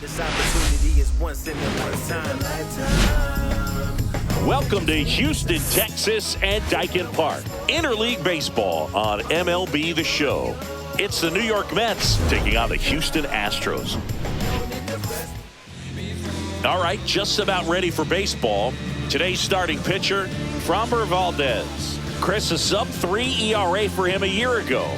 This opportunity is once in a lifetime. Welcome to Houston, Texas and Dyken Park. Interleague Baseball on MLB The Show. It's the New York Mets taking on the Houston Astros. All right, just about ready for baseball. Today's starting pitcher, Framber Valdez. Chris, a sub-3 ERA for him a year ago.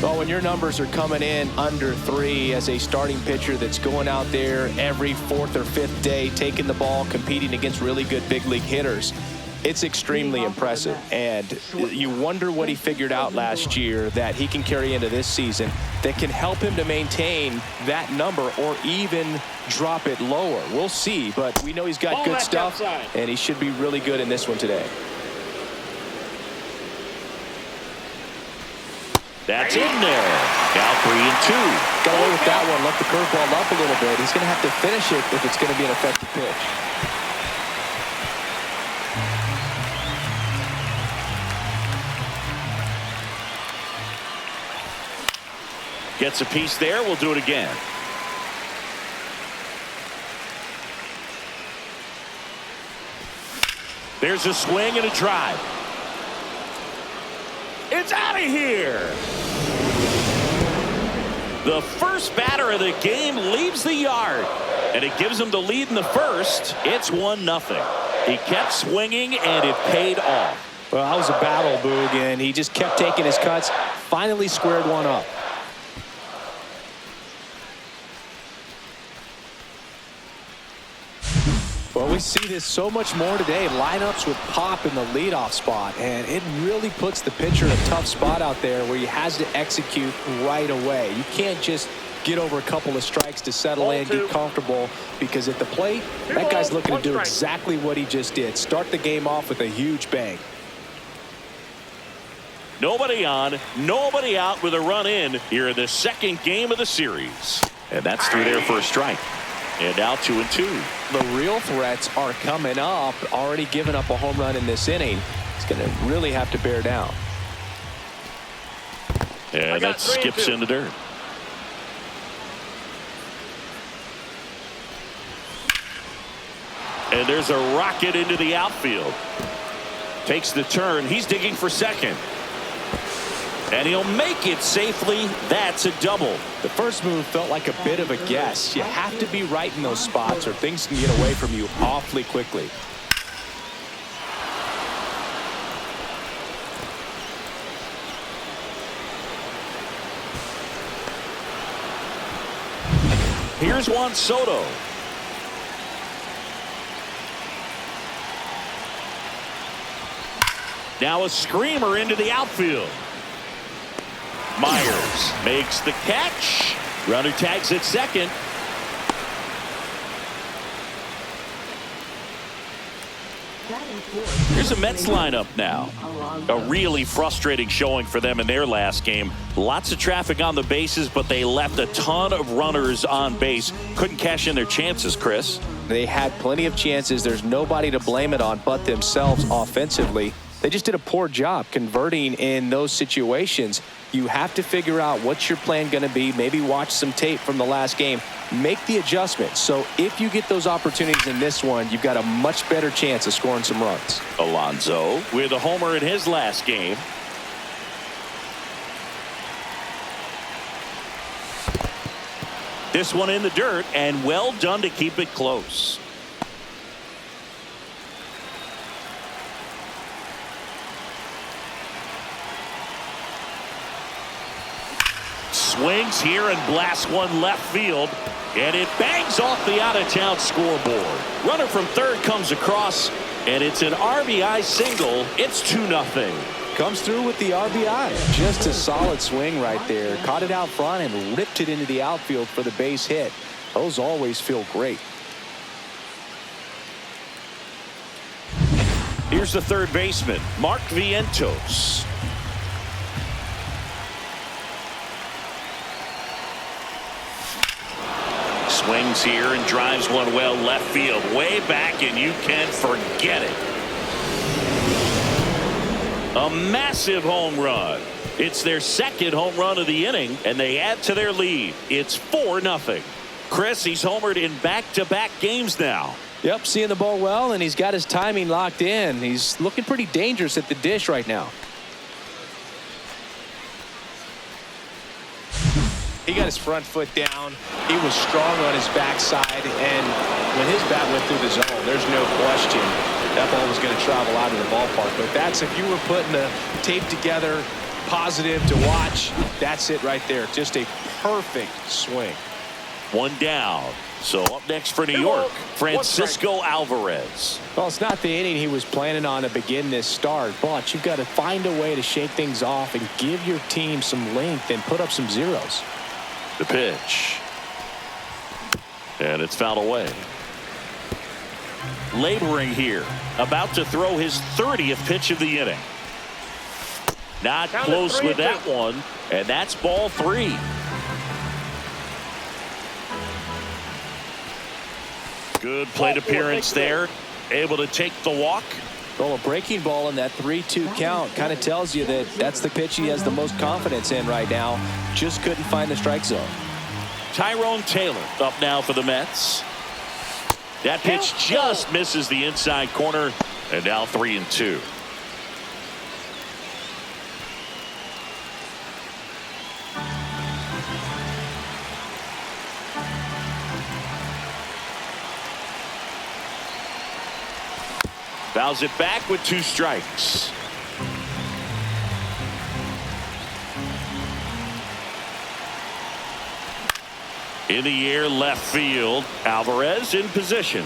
Well, when your numbers are coming in under 3 as a starting pitcher that's going out there every 4th or 5th day, taking the ball, competing against really good big league hitters, it's extremely impressive. And you wonder what he figured out last year that he can carry into this season that can help him to maintain that number or even drop it lower. We'll see, but we know he's got good stuff, and he should be really good in this one today. That's in there. Now 3-2. Got away with that one. Let the curveball up a little bit. He's going to have to finish it if it's going to be an effective pitch. Gets a piece there. We'll do it again. There's a swing and a drive. It's out of here. The first batter of the game leaves the yard, and it gives him the lead in the first. It's 1-0. He kept swinging, and it paid off. Well, that was a battle, Boog, and he just kept taking his cuts. Finally squared one up. Well, we see this so much more today. Lineups with pop in the leadoff spot, and it really puts the pitcher in a tough spot out there where he has to execute right away. You can't just get over a couple of strikes to settle in, get comfortable, because at the plate, that guy's looking to do exactly what he just did. Start the game off with a huge bang. Nobody on, nobody out with a run in here in the second game of the series. And that's through there for a strike. And now 2-2. The real threats are coming up. Already given up a home run in this inning. He's going to really have to bear down. Yeah, that skips in the dirt. And there's a rocket into the outfield. Takes the turn. He's digging for second. And he'll make it safely. That's a double. The first move felt like a bit of a guess. You have to be right in those spots or things can get away from you awfully quickly. Here's Juan Soto. Now a screamer into the outfield. Myers makes the catch. Runner tags at second. Here's a Mets lineup now. A really frustrating showing for them in their last game. Lots of traffic on the bases, but they left a ton of runners on base. Couldn't cash in their chances, Chris. They had plenty of chances. There's nobody to blame it on but themselves offensively. They just did a poor job converting in those situations. You have to figure out what's your plan going to be. Maybe watch some tape from the last game. Make the adjustment. So if you get those opportunities in this one, you've got a much better chance of scoring some runs. Alonso with a homer in his last game. This one in the dirt, and well done to keep it close. Swings here and blasts one left field, and it bangs off the out-of-town scoreboard. Runner from third comes across, and it's an RBI single. It's 2-0. Comes through with the RBI. Just a solid swing right there. Caught it out front and ripped it into the outfield for the base hit. Those always feel great. Here's the third baseman, Mark Vientos. Swings here and drives one well left field, way back, and you can forget it. A massive home run. It's their second home run of the inning, and they add to their lead. It's 4-0. Chris, he's homered in back-to-back games now. Yep, seeing the ball well, and he's got his timing locked in. He's looking pretty dangerous at the dish right now. He got his front foot down. He was strong on his backside, and when his bat went through the zone, there's no question that ball was going to travel out of the ballpark. But that's, if you were putting the tape together, positive to watch, that's it right there. Just a perfect swing. One down. So up next for New York, Francisco Alvarez. Well, it's not the inning he was planning on to begin this start, but you've got to find a way to shake things off and give your team some length and put up some zeros. The pitch. And it's fouled away. Laboring here. About to throw his 30th pitch of the inning. Not close with that one. And that's ball 3. Good plate appearance there. Able to take the walk. Well, a breaking ball in that 3-2 count kind of tells you that that's the pitch he has the most confidence in right now. Just couldn't find the strike zone. Tyrone Taylor up now for the Mets. That pitch just misses the inside corner. And now 3-2. Fouls it back with 2 strikes. In the air, left field. Alvarez in position.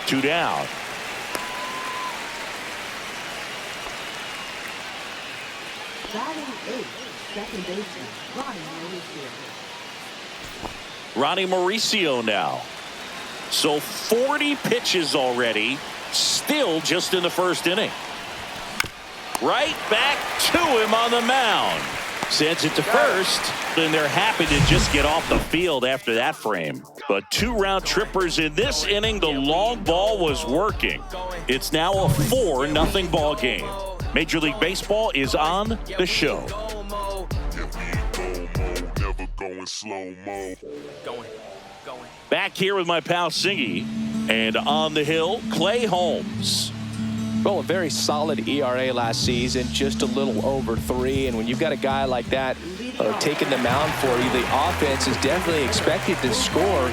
2 down. Batting 8, second baseman, Ronnie Mauricio now. So 40 pitches already. Still just in the first inning. Right back to him on the mound. Sends it to first, and they're happy to just get off the field after that frame. But 2 round trippers in this inning. The long ball was working. It's now a 4-0 ball game. Major League Baseball is on the show. Back here with my pal Singy, and on the hill, Clay Holmes. Well, a very solid ERA last season, just a little over 3. And when you've got a guy like that taking the mound for you, the offense is definitely expected to score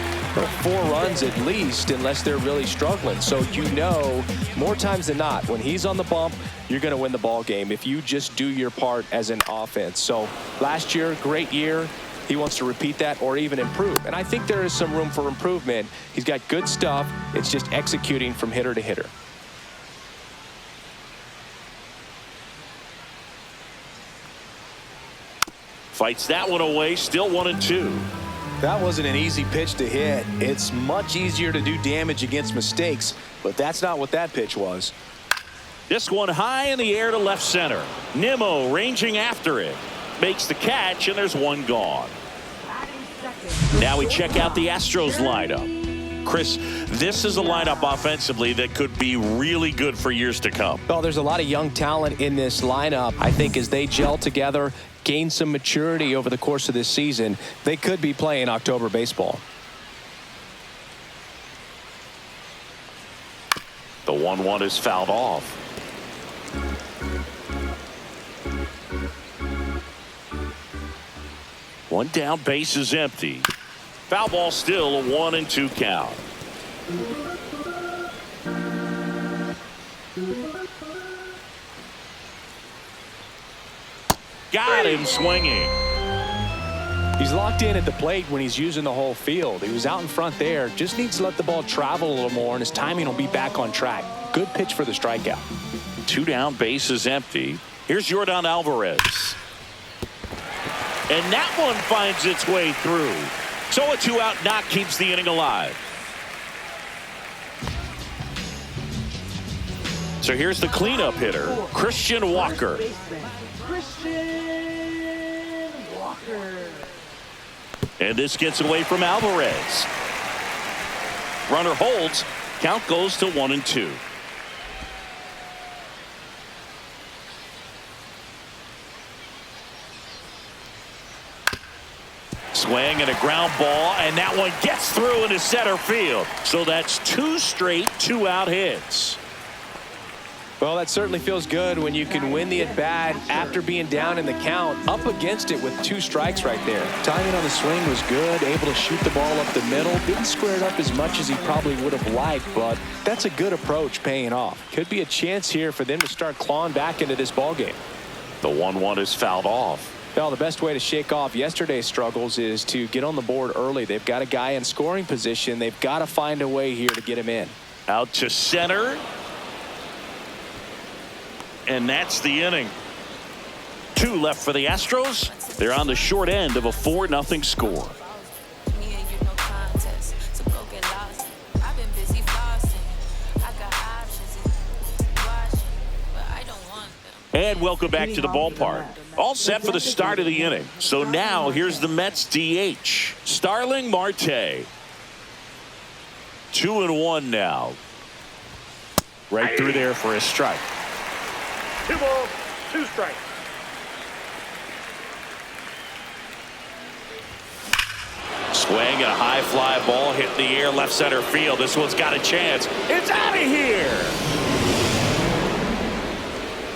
4 runs at least, unless they're really struggling. So you know, more times than not, when he's on the bump, you're going to win the ball game if you just do your part as an offense. So last year, great year. He wants to repeat that or even improve. And I think there is some room for improvement. He's got good stuff. It's just executing from hitter to hitter. Fights that one away, still 1-2. That wasn't an easy pitch to hit. It's much easier to do damage against mistakes, but that's not what that pitch was. This one high in the air to left center. Nimmo ranging after it. Makes the catch, and there's 1 gone. Now we check out the Astros lineup. Chris, this is a lineup offensively that could be really good for years to come. Well, there's a lot of young talent in this lineup. I think as they gel together, gain some maturity over the course of this season, they could be playing October baseball. The 1-1 is fouled off. One down, base is empty. Foul ball, still a 1-2 count. Got him swinging. He's locked in at the plate when he's using the whole field. He was out in front there. Just needs to let the ball travel a little more, and his timing will be back on track. Good pitch for the strikeout. 2 down, base is empty. Here's Yordan Alvarez. And that one finds its way through. So a 2-out knock keeps the inning alive. So here's the cleanup hitter, Christian Walker. And this gets away from Alvarez. Runner holds. Count goes to 1-2. Swing and a ground ball, and that one gets through into center field. So that's 2 straight 2-out hits. Well, that certainly feels good when you can win the at-bat after being down in the count, up against it with 2 strikes right there. Timing on the swing was good, able to shoot the ball up the middle. Didn't square it up as much as he probably would have liked, but that's a good approach paying off. Could be a chance here for them to start clawing back into this ballgame. The 1-1 is fouled off. Well, the best way to shake off yesterday's struggles is to get on the board early. They've got a guy in scoring position. They've got to find a way here to get him in. Out to center. And that's the inning. 2 left for the Astros. They're on the short end of a 4-0 score. And welcome back to the ballpark. All set for the start of the inning. So now here's the Mets DH, Starling Marte. 2-1 now. Right through there for a strike. 2 balls, 2 strikes. Swing and a high fly ball hit in the air left center field. This one's got a chance. It's out of here.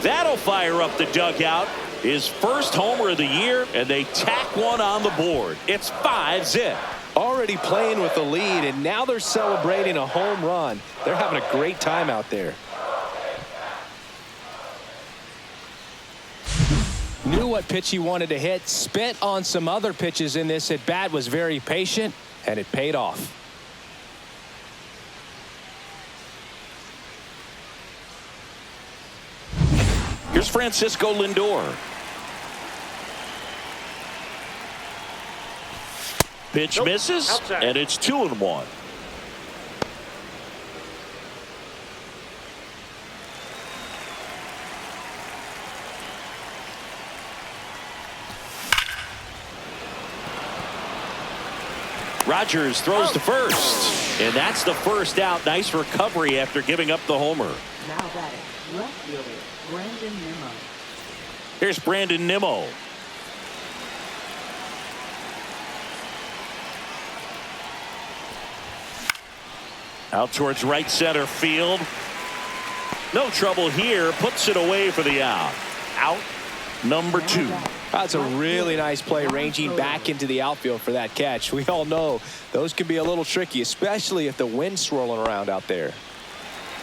That'll fire up the dugout. His first homer of the year, and they tack one on the board. It's 5-zip. Already playing with the lead, and now they're celebrating a home run. They're having a great time out there. Knew what pitch he wanted to hit, spit on some other pitches in this at bat, was very patient, and it paid off. Here's Francisco Lindor. Pitch misses, outside. and it's 2-1. Rogers throws to first, and that's the first out. Nice recovery after giving up the homer. Now batting, left fielder, Brandon Nimmo. Here's Brandon Nimmo. Out towards right center field. No trouble here. Puts it away for the out. Out number 2. That's a really nice play, ranging back into the outfield for that catch. We all know those can be a little tricky, especially if the wind's swirling around out there.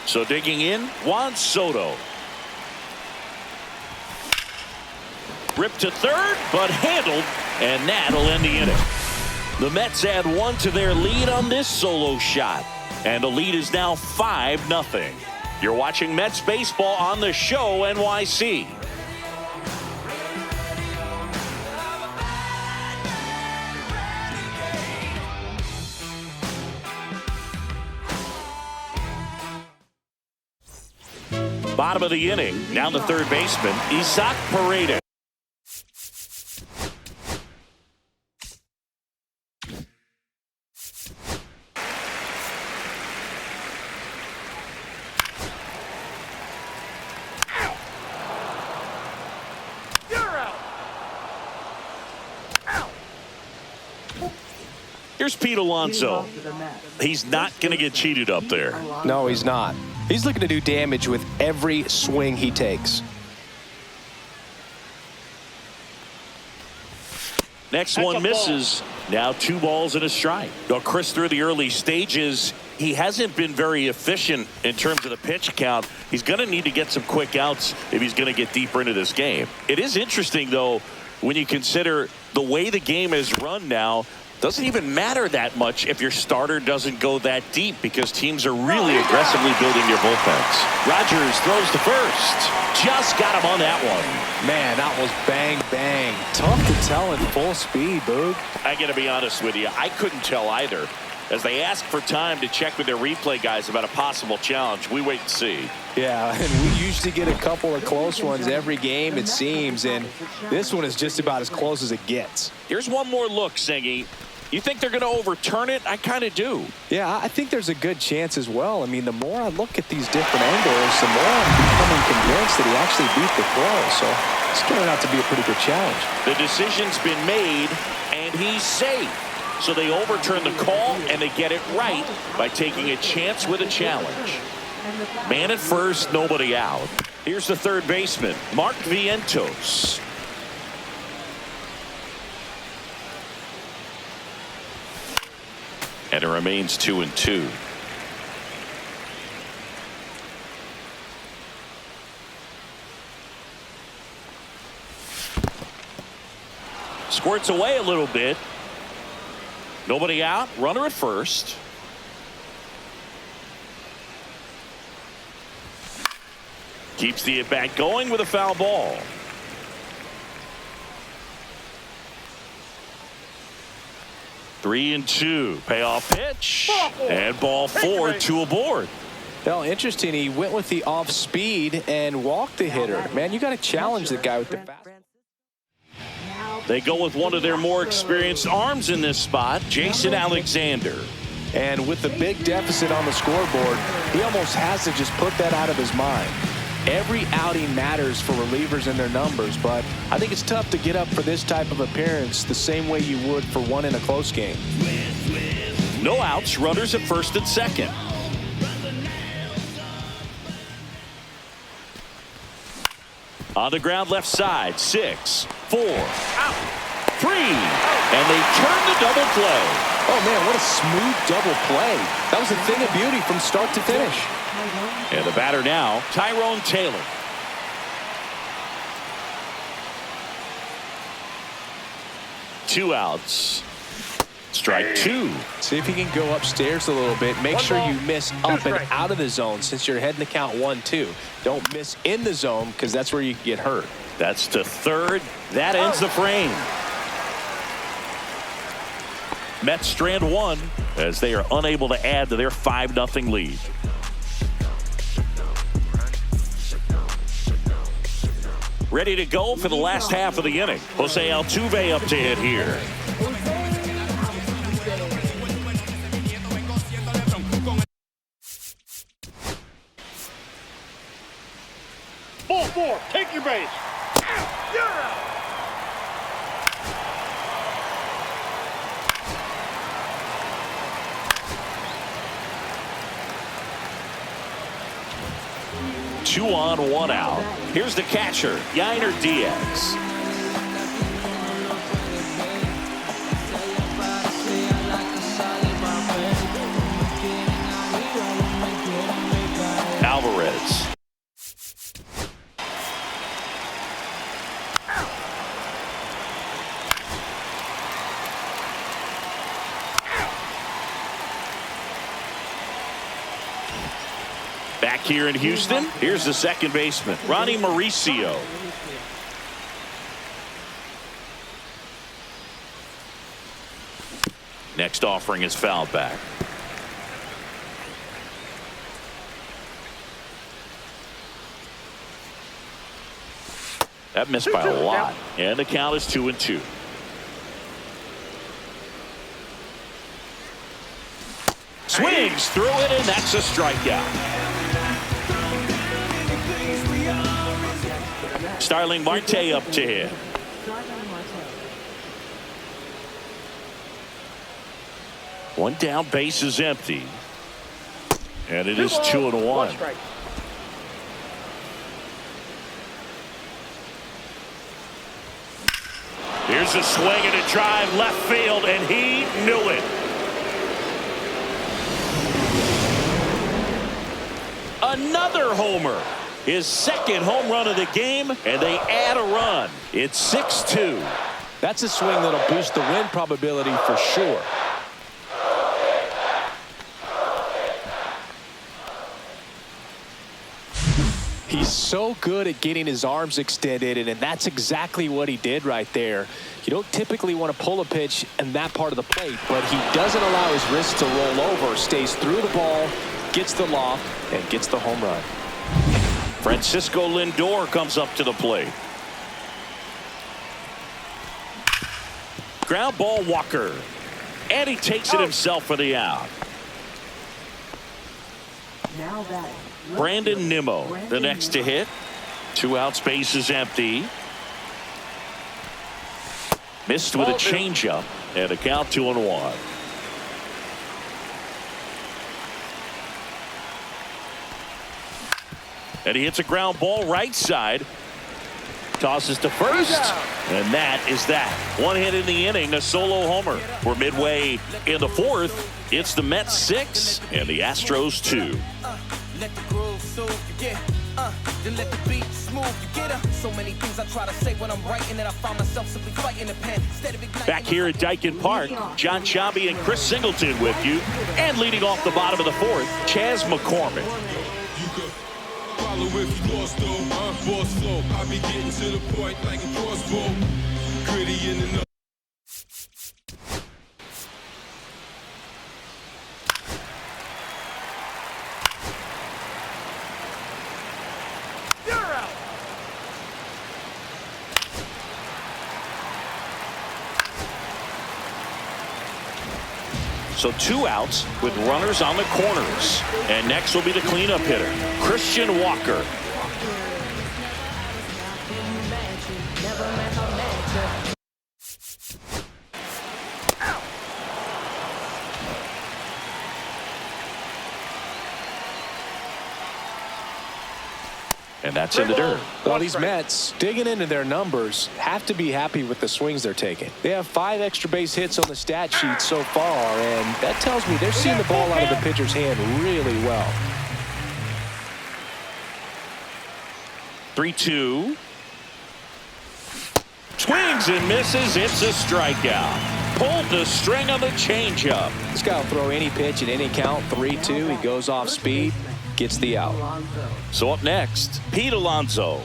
So digging in, Juan Soto. Ripped to third, but handled, and that'll end the inning. The Mets add 1 to their lead on this solo shot, and the lead is now 5-0. You're watching Mets baseball on the show NYC. Bottom of the inning, now the third baseman, Isaac Paredes. Here's Pete Alonso. He's not going to get cheated up there. No, he's not. He's looking to do damage with every swing he takes. Next one misses. Now 2 balls and a strike. Now Chris, through the early stages, he hasn't been very efficient in terms of the pitch count. He's going to need to get some quick outs if he's going to get deeper into this game. It is interesting, though, when you consider the way the game is run now. Doesn't even matter that much if your starter doesn't go that deep, because teams are really aggressively building your bullpens. Rogers throws to first. Just got him on that one. Man, that was bang, bang. Tough to tell in full speed, Boog. I got to be honest with you. I couldn't tell either. As they ask for time to check with their replay guys about a possible challenge, we wait and see. Yeah, and we usually get a couple of close ones every game, it seems, and this one is just about as close as it gets. Here's one more look, Singy. You think they're going to overturn it? I kind of do. Yeah, I think there's a good chance as well. I mean, the more I look at these different angles, the more I'm becoming convinced that he actually beat the throw. So it's turning out to be a pretty good challenge. The decision's been made, and he's safe. So they overturn the call, and they get it right by taking a chance with a challenge. Man at first, nobody out. Here's the third baseman, Mark Vientos. And it remains 2-2. Squirts away a little bit. Nobody out. Runner at first. Keeps the at-bat going with a foul ball. Three and two. Payoff pitch. And ball four, two aboard. Well, interesting. He went with the off speed and walked the hitter. Man, you got to challenge the guy with the fast. They go with one of their more experienced arms in this spot, Jason Alexander. And with the big deficit on the scoreboard, he almost has to just put that out of his mind. Every outing matters for relievers and their numbers, but I think it's tough to get up for this type of appearance the same way you would for one in a close game. No outs, runners at first and second. On the ground left side, 6, 4, out, 3, and they turn the double play. Oh man, what a smooth double play. That was a thing of beauty from start to finish. And the batter now, Tyrone Taylor. Two outs. Strike two. See if he can go upstairs a little bit. Make sure you miss up and out of the zone since you're heading to count 1-2. Don't miss in the zone because that's where you can get hurt. That's to third. That ends the frame. Mets strand one as they are unable to add to their 5-0 lead. Ready to go for the last half of the inning. Jose Altuve up to hit here. Ball four. Take your base. You're out. Two on, one out. Here's the catcher, Yainer Diaz. Alvarez. Back here in Houston, here's the second baseman, Ronnie Mauricio. Next offering is fouled back. That missed by a lot, and the count is 2-2. Swings through it, and that's a strikeout. Starling Marte up to hit. One down, base is empty. And it is 2-1. Here's a swing and a drive left field, and he knew it. Another homer. His second home run of the game, and they add a run. It's 6-2. That's a swing that'll boost the win probability for sure. He's so good at getting his arms extended, and that's exactly what he did right there. You don't typically want to pull a pitch in that part of the plate, but he doesn't allow his wrist to roll over, stays through the ball, gets the loft, and gets the home run. Francisco Lindor comes up to the plate. Ground ball, Walker. And he takes it himself for the out. Now batting. Brandon Nimmo, the next to hit. 2 outs, base is empty. Missed with a changeup. And a count 2-1. And he hits a ground ball right side. Tosses to first. And that is that. One hit in the inning, a solo homer. We're midway in the fourth. It's the Mets 6 and the Astros 2. Let the groove soothe you, get then let the beat smooth you, get so many things I try to say when I'm writing, and I find myself simply fighting the pen instead of igniting. Back here at Dyken Park, John Sciambi and Chris Singleton with you. And leading off the bottom of the fourth, Chas McCormick. Follow if you lost though, boss flow. I be getting to the point like a crossbow. Gritty in the So 2 outs with runners on the corners. And next will be the cleanup hitter, Christian Walker. And that's in the dirt. Well, these Mets, digging into their numbers, have to be happy with the swings they're taking. They have 5 extra base hits on the stat sheet so far, and that tells me they're seeing the ball out of the pitcher's hand really well. 3-2. Swings and misses. It's a strikeout. Pulled the string on the changeup. This guy will throw any pitch at any count. 3-2. He goes off speed. Gets the out. So up next, Pete Alonso.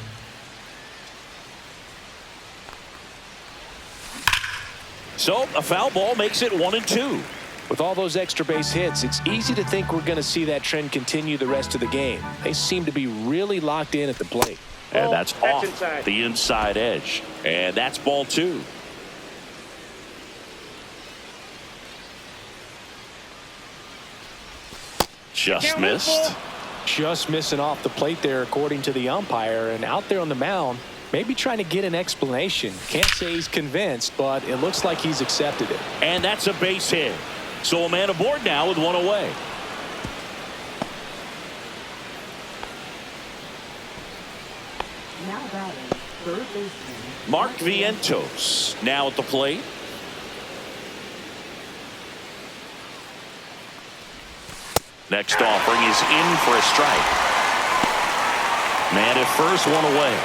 So a foul ball makes it 1-2. With all those extra base hits, it's easy to think we're going to see that trend continue the rest of the game. They seem to be really locked in at the plate. And that's off the inside edge. And that's ball 2. Just missed. Just missing off the plate there, according to the umpire. And out there on the mound, maybe trying to get an explanation. Can't say he's convinced, but it looks like he's accepted it. And that's a base hit. So a man aboard now with 1 away. Now batting, third baseman Mark Vientos now at the plate. Next offering is in for a strike. Man at first, 1 away.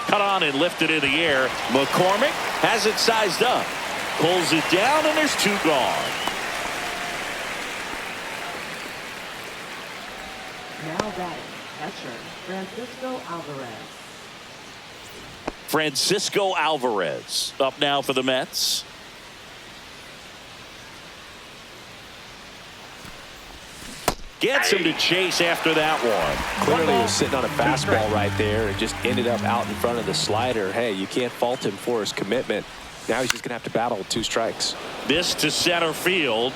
Cut on and lifted in the air. McCormick has it sized up. Pulls it down, and there's 2 gone. now batting, catcher Francisco Alvarez. Francisco Alvarez up now for the Mets. Gets him to chase after that one. Clearly was sitting on a fastball right there and just ended up out in front of the slider. Hey, you can't fault him for his commitment. Now he's just going to have to battle with 2 strikes. This to center field.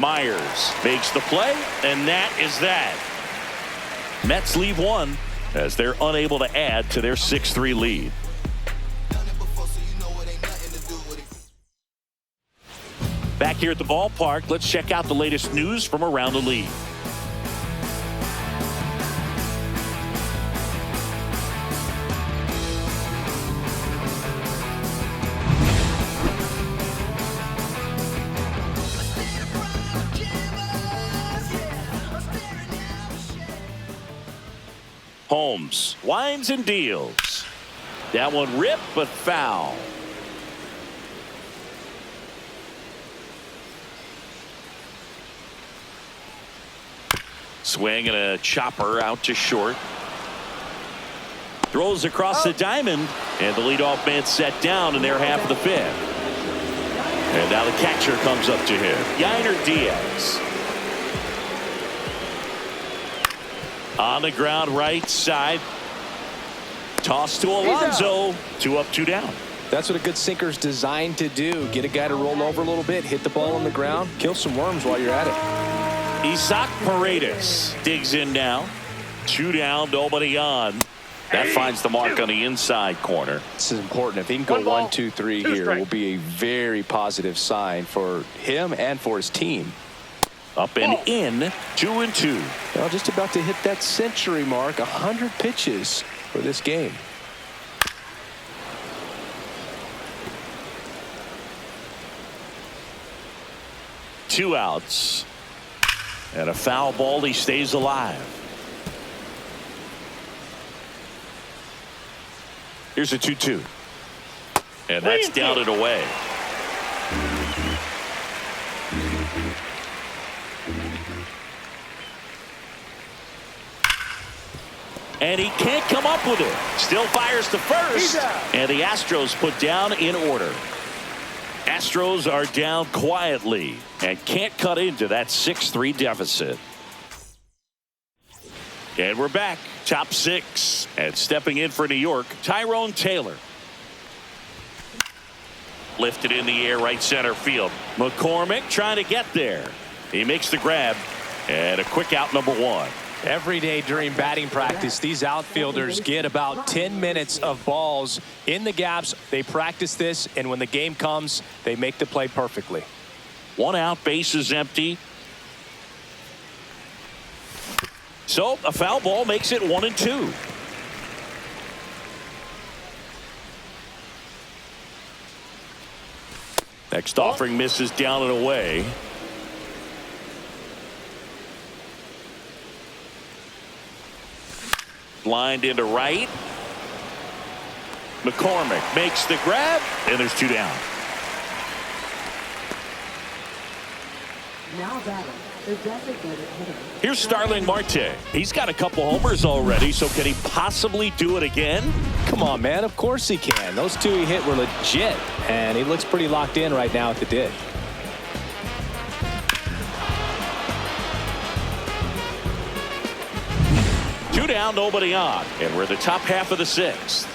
Myers makes the play, and that is that. Mets leave 1 as they're unable to add to their 6-3 lead. Back here at the ballpark, let's check out the latest news from around the league. Holmes winds and deals. That one ripped but foul. Swing and a chopper out to short. Throws across the diamond, and the leadoff man set down in their half of the 5th. And now the catcher comes up to him, Yainer Diaz. On the ground right side. Toss to Alonso. 2 up, 2 down. That's what a good sinker's designed to do. Get a guy to roll over a little bit, hit the ball on the ground, kill some worms while you're at it. Isaac Paredes digs in now. 2 down, nobody on. That finds the mark on the inside corner. This is important. If he can go 1, 2, 3 here, it will be a very positive sign for him and for his team. Up and in, 2-2. Well, just about to hit that century mark. 100 pitches for this game. Two outs. And a foul ball. He stays alive. Here's a 2-2. And that's down and away. And he can't come up with it. Still fires to first. And the Astros put down in order. Astros are down quietly and can't cut into that 6-3 deficit. And we're back. Top 6. And stepping in for New York, Tyrone Taylor. Lifted in the air, right center field. McCormick trying to get there. He makes the grab. And a quick out, number 1. Every day during batting practice, these outfielders get about 10 minutes of balls in the gaps. They practice this, and when the game comes, they make the play perfectly. 1 out, base is empty. So a foul ball makes it 1-2. Next offering misses down and away. Lined into right. McCormick makes the grab, and there's 2 down. Now batting, the designated hitter. Here's Starling Marte. He's got a couple homers already, so can he possibly do it again? Come on, man. Of course he can. Those 2 he hit were legit, and he looks pretty locked in right now at the dish. Two down, nobody on, and we're the top half of the 6th.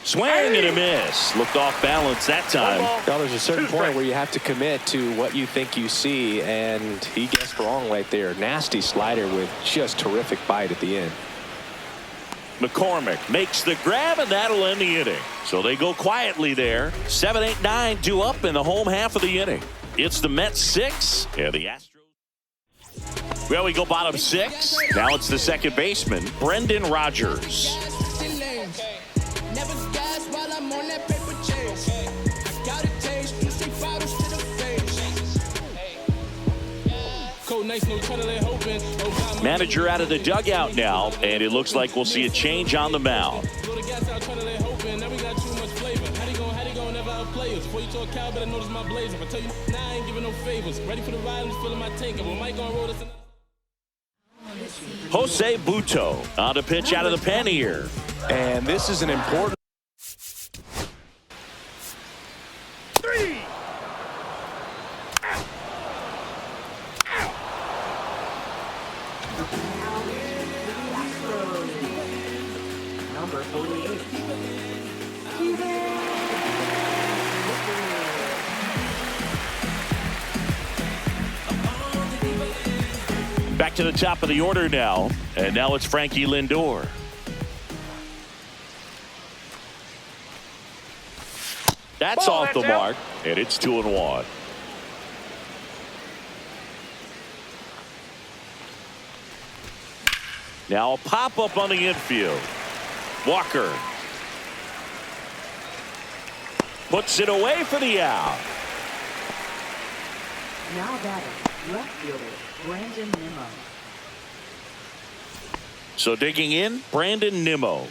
Swing and a miss. Looked off balance that time. Well, there's a certain point where you have to commit to what you think you see, and he guessed wrong right there. Nasty slider with just terrific bite at the end. McCormick makes the grab, and that'll end the inning. So they go quietly there. 7, 8, 9 due up in the home half of the inning. It's the Mets 6 and the Astros. Well, we go bottom 6. Now it's the second baseman, Brendan Rodgers. Manager out of the dugout now, and it looks like we'll see a change on the mound. Jose Buto on to pitch out of the pen here. And this is an important. Number 48. Back to the top of the order now, and now it's Frankie Lindor. That's off the mark, and it's 2-1. Now a pop-up on the infield. Walker puts it away for the out. Now batting, left fielder, Brandon Nimmo. So digging in, Brandon Nimmo.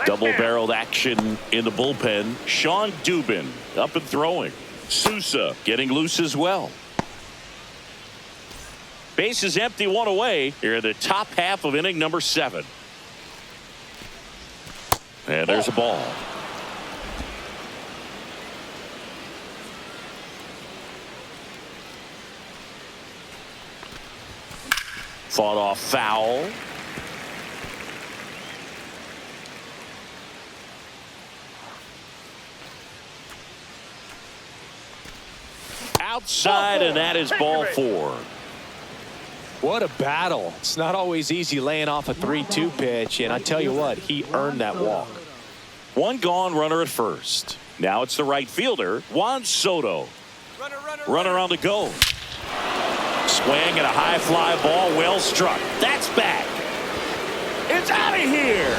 Double-barreled action in the bullpen. Sean Dubin up and throwing. Sousa getting loose as well. Base is empty, 1 away. Here in the top half of inning number 7. And there's a ball. Fought off foul. outside, and that is ball 4. What a battle. It's not always easy laying off a 3-2 pitch, and I tell you what, he earned that walk. One gone, runner at first. Now it's the right fielder, Juan Soto. Runner on the go. Swing and a high fly ball, well struck. That's back. It's out of here.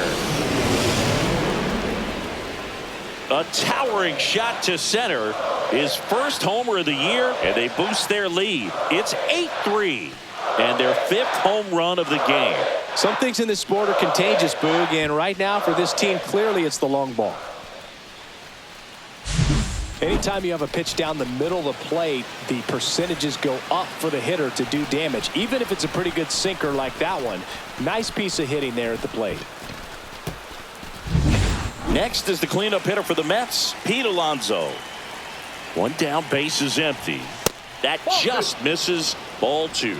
A towering shot to center. His first homer of the year, and they boost their lead. It's 8-3. And their 5th home run of the game. Some things in this sport are contagious, Boog, and right now for this team, clearly it's the long ball. Anytime you have a pitch down the middle of the plate, the percentages go up for the hitter to do damage, even if it's a pretty good sinker like that one. Nice piece of hitting there at the plate. Next is the cleanup hitter for the Mets, Pete Alonso. One down, base is empty. That just misses. Ball 2.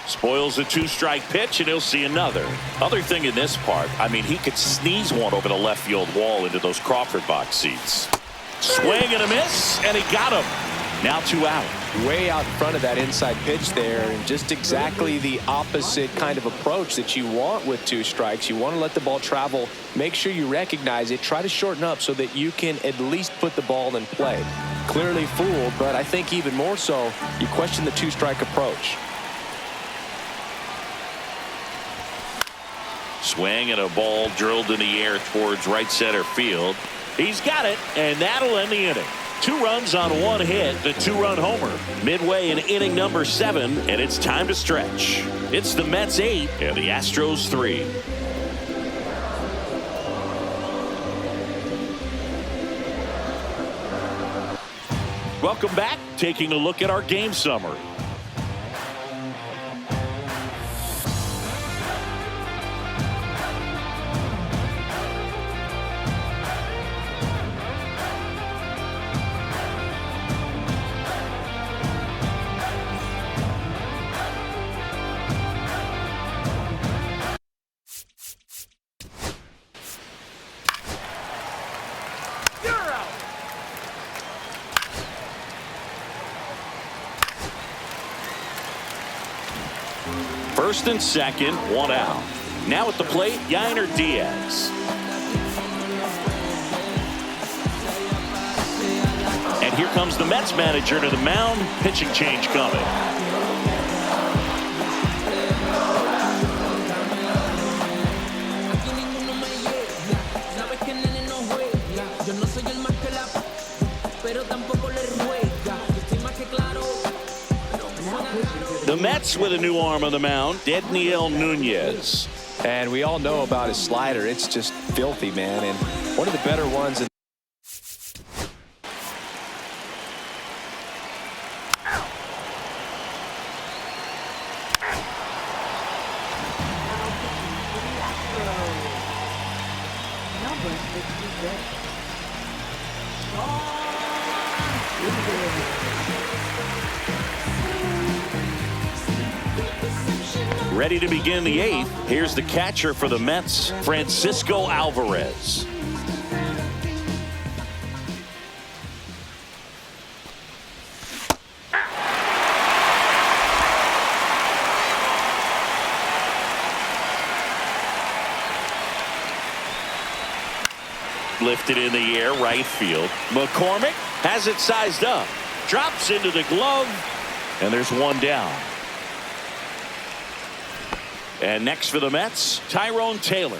Spoils a 2-strike pitch, and he'll see another. Other thing in this part, I mean, he could sneeze one over the left field wall into those Crawford box seats. Swing and a miss, and he got him. Now 2 out. Way out in front of that inside pitch there, and just exactly the opposite kind of approach that you want with 2 strikes. You want to let the ball travel. Make sure you recognize it. Try to shorten up so that you can at least put the ball in play. Clearly fooled, but I think even more so, you question the 2-strike approach. Swing and a ball drilled in the air towards right center field. He's got it, and that'll end the inning. 2 runs on 1 hit, the 2-run homer. Midway in inning number 7, and it's time to stretch. It's the Mets 8 and the Astros 3. Welcome back. Taking a look at our game summary. First and second, 1 out. Now at the plate, Yainer Diaz. And here comes the Mets manager to the mound. Pitching change coming. The Mets with a new arm on the mound, Dedniel Nunez. And we all know about his slider. It's just filthy, man. And one of the better ones. Ready to begin the 8th. Here's the catcher for the Mets, Francisco Alvarez. Lifted in the air, right field. McCormick has it sized up. Drops into the glove, and there's 1 down. And next for the Mets, Tyrone Taylor.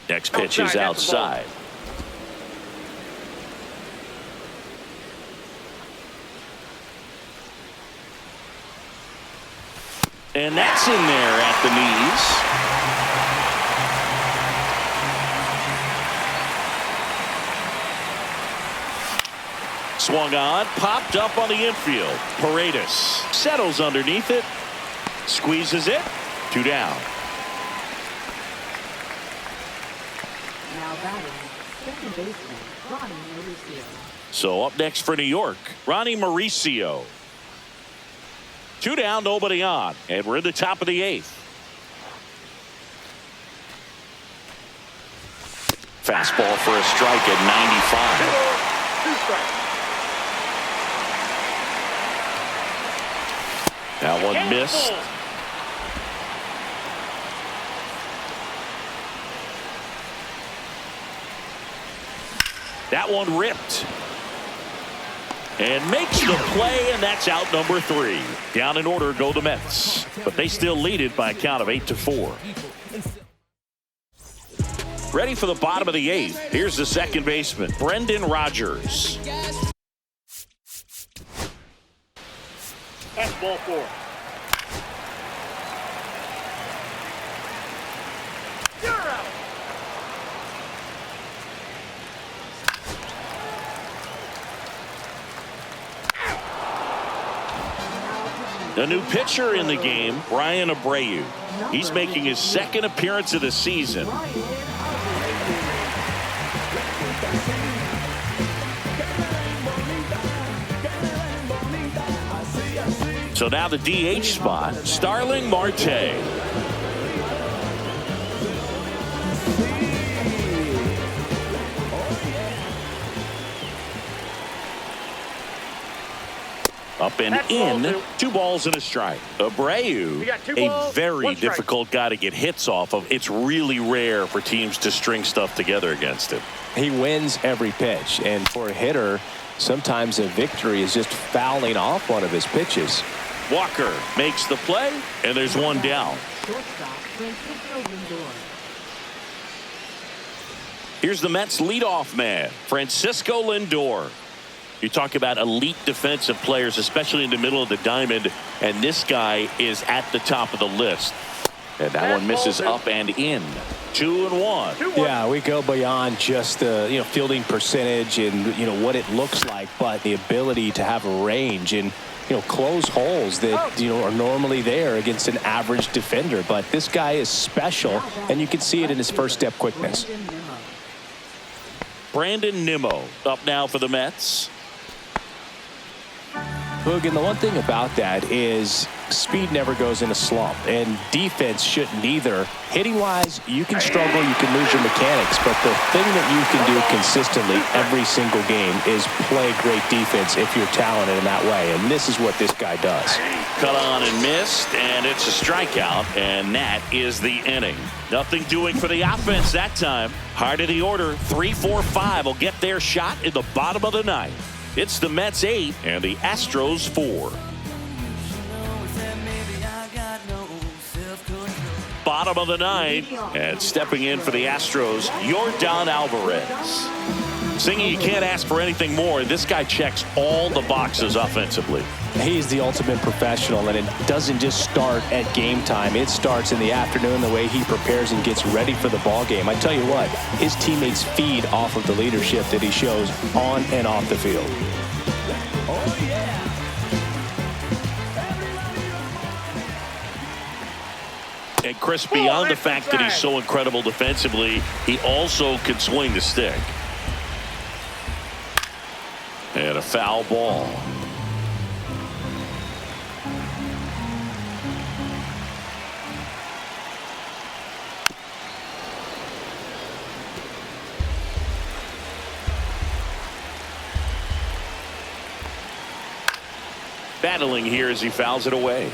Next pitch is outside. And that's in there at the knees. Swung on, popped up on the infield. Paredes settles underneath it, squeezes it, 2 down. Now batting, second baseman, Ronnie Mauricio. So up next for New York, Ronnie Mauricio. 2 down, nobody on, and we're in the top of the 8th. Fastball for a strike at 95. That one missed. That one ripped. And makes the play, and that's out number 3. Down in order go the Mets, but they still lead it by a count of 8-4. Ready for the bottom of the 8th. Here's the second baseman, Brendan Rodgers. That's ball 4. You're out. A new pitcher in the game, Brian Abreu. He's making his second appearance of the season. So now the DH spot, Starling Marte. Up and That's in, ball 2 balls and a strike. Abreu, a very difficult guy to get hits off of. It's really rare for teams to string stuff together against him. He wins every pitch, and for a hitter, sometimes a victory is just fouling off one of his pitches. Walker makes the play, and there's one down. Here's the Mets leadoff man, Francisco Lindor. You talk about elite defensive players, especially in the middle of the diamond, and this guy is at the top of the list. And that one misses up and in. 2-1. Yeah, we go beyond just the fielding percentage and what it looks like, but the ability to have a range and close holes that are normally there against an average defender. But this guy is special, and you can see it in his first step quickness. Brandon Nimmo up now for the Mets. Boog, and the one thing about that is speed never goes in a slump, and defense shouldn't either. Hitting-wise, you can struggle, you can lose your mechanics, but the thing that you can do consistently every single game is play great defense if you're talented in that way, and this is what this guy does. Cut on and missed, and it's a strikeout, and that is the inning. Nothing doing for the offense that time. Heart of the order, 3, 4, 5 will get their shot in the bottom of the 9th. It's the Mets 8 and the Astros 4. Bottom of the 9th, and stepping in for the Astros, Yordan Alvarez. Singy, you can't ask for anything more. This guy checks all the boxes offensively. He's the ultimate professional, and it doesn't just start at game time. It starts in the afternoon, the way he prepares and gets ready for the ball game. I tell you what, his teammates feed off of the leadership that he shows on and off the field. Oh, yeah. And Chris, beyond the fact that he's so incredible defensively, he also can swing the stick. And a foul ball. Battling here as he fouls it away.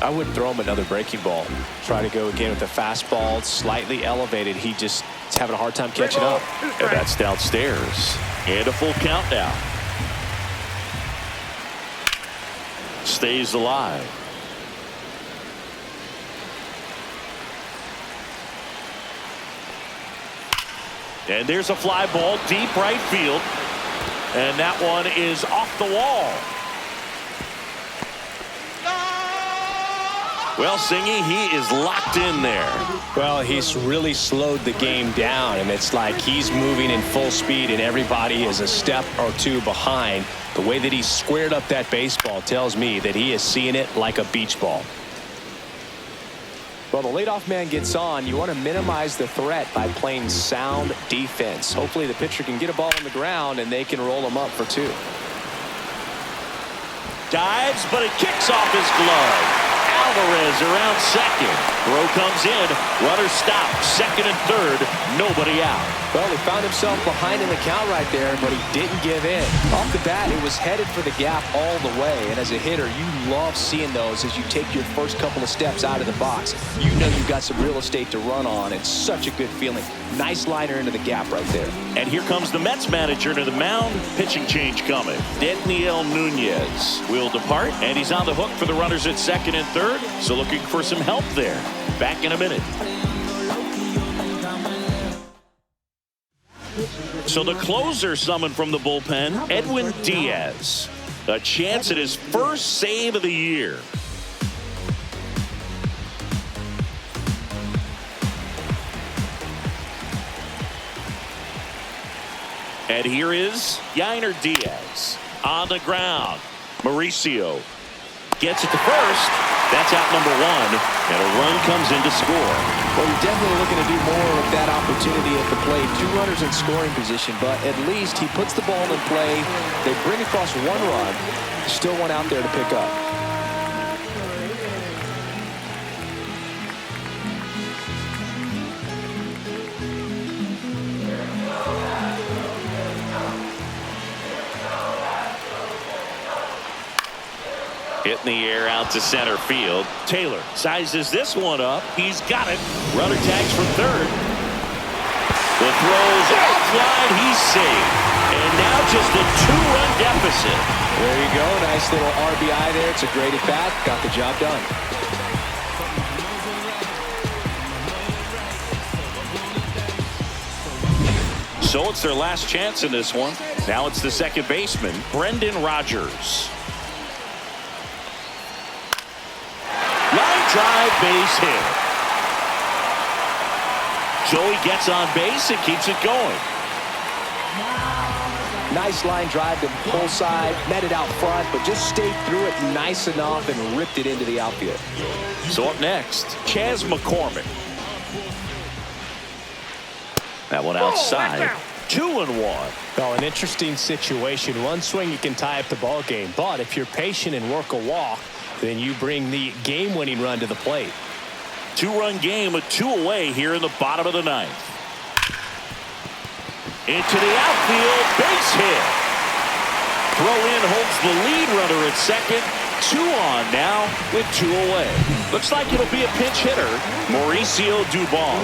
I wouldn't throw him another breaking ball. Try to go again with the fastball, slightly elevated. He's having a hard time catching up. And that's downstairs. And a full count now. Stays alive. And there's a fly ball deep right field. And that one is off the wall. Well, Singy, he is locked in there. Well, he's really slowed the game down, and it's like he's moving in full speed and everybody is a step or two behind. The way that he squared up that baseball tells me that he is seeing it like a beach ball. Well, the leadoff man gets on. You want to minimize the threat by playing sound defense. Hopefully the pitcher can get a ball on the ground and they can roll him up for 2. Dives, but it kicks off his glove. Alvarez around second. Throw comes in. Runner stopped. Second and third. Nobody out. Well, he found himself behind in the count right there, but he didn't give in. Off the bat, it was headed for the gap all the way. And as a hitter, you love seeing those as you take your first couple of steps out of the box. You know you've got some real estate to run on. It's such a good feeling. Nice liner into the gap right there. And here comes the Mets manager to the mound. Pitching change coming. Daniel Nunez will depart, and he's on the hook for the runners at second and third. So looking for some help there. Back in a minute. So the closer summoned from the bullpen, Edwin Diaz. A chance at his first save of the year. And here is Yainer Diaz on the ground. Mauricio gets it to first. That's out number 1, and a run comes in to score. Well, you're definitely looking to do more with that opportunity at the plate. 2 runners in scoring position, but at least he puts the ball in play. They bring across 1 run. Still one out there to pick up. Hit in the air out to center field. Taylor sizes this one up. He's got it. Runner tags from third. The throw's offline. He's safe. And now just a 2-run deficit. There you go. Nice little RBI there. It's a great at bat. Got the job done. So it's their last chance in this one. Now it's the second baseman, Brendan Rodgers. Line drive, base hit. Joey gets on base and keeps it going. Nice line drive to pull side, met it out front, but just stayed through it nice enough and ripped it into the outfield. So up next, Chas McCormick. That one outside. 2-1. Well, an interesting situation. One swing you can tie up the ball game, but if you're patient and work a walk, then you bring the game-winning run to the plate. 2-run game with 2 away here in the bottom of the 9th. Into the outfield, base hit. Throw in holds the lead runner at second. 2 on now with 2 away. Looks like it'll be a pinch hitter, Mauricio Dubon.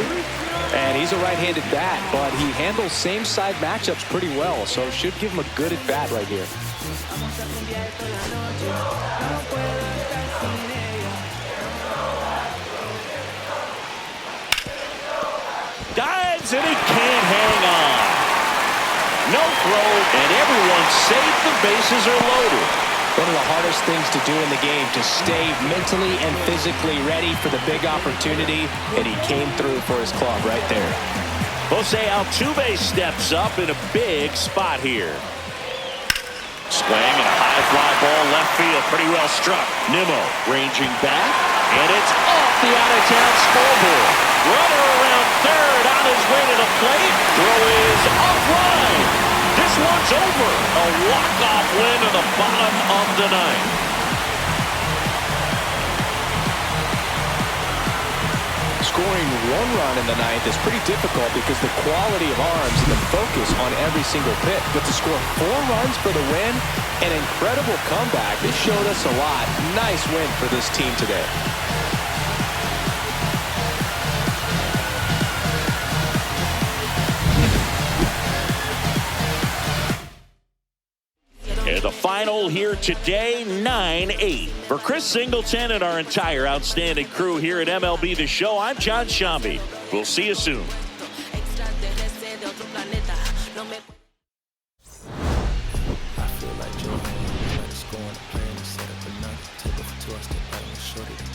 And he's a right-handed bat, but he handles same-side matchups pretty well, so should give him a good at-bat right here. Dives and he can't hang on. No throw, and everyone's safe. The bases are loaded. One of the hardest things to do in the game, to stay mentally and physically ready for the big opportunity, and he came through for his club right there. Jose Altuve steps up in a big spot here. Swing and a high fly ball left field, pretty well struck. Nimmo ranging back, and it's off the out-of-town scoreboard. Runner around third on his way to the plate. Throw is offline. This one's over. A walk-off win in the bottom of the 9th. Scoring 1 run in the 9th is pretty difficult because the quality of arms and the focus on every single pitch. But to score 4 runs for the win, an incredible comeback. This showed us a lot. Nice win for this team today. And the final here today, 9-8. For Chris Singleton and our entire outstanding crew here at MLB The Show, I'm John Shambi. We'll see you soon. I feel like Joe, like scoring, playing, set up a night, take it for 2, I step out and shoot it.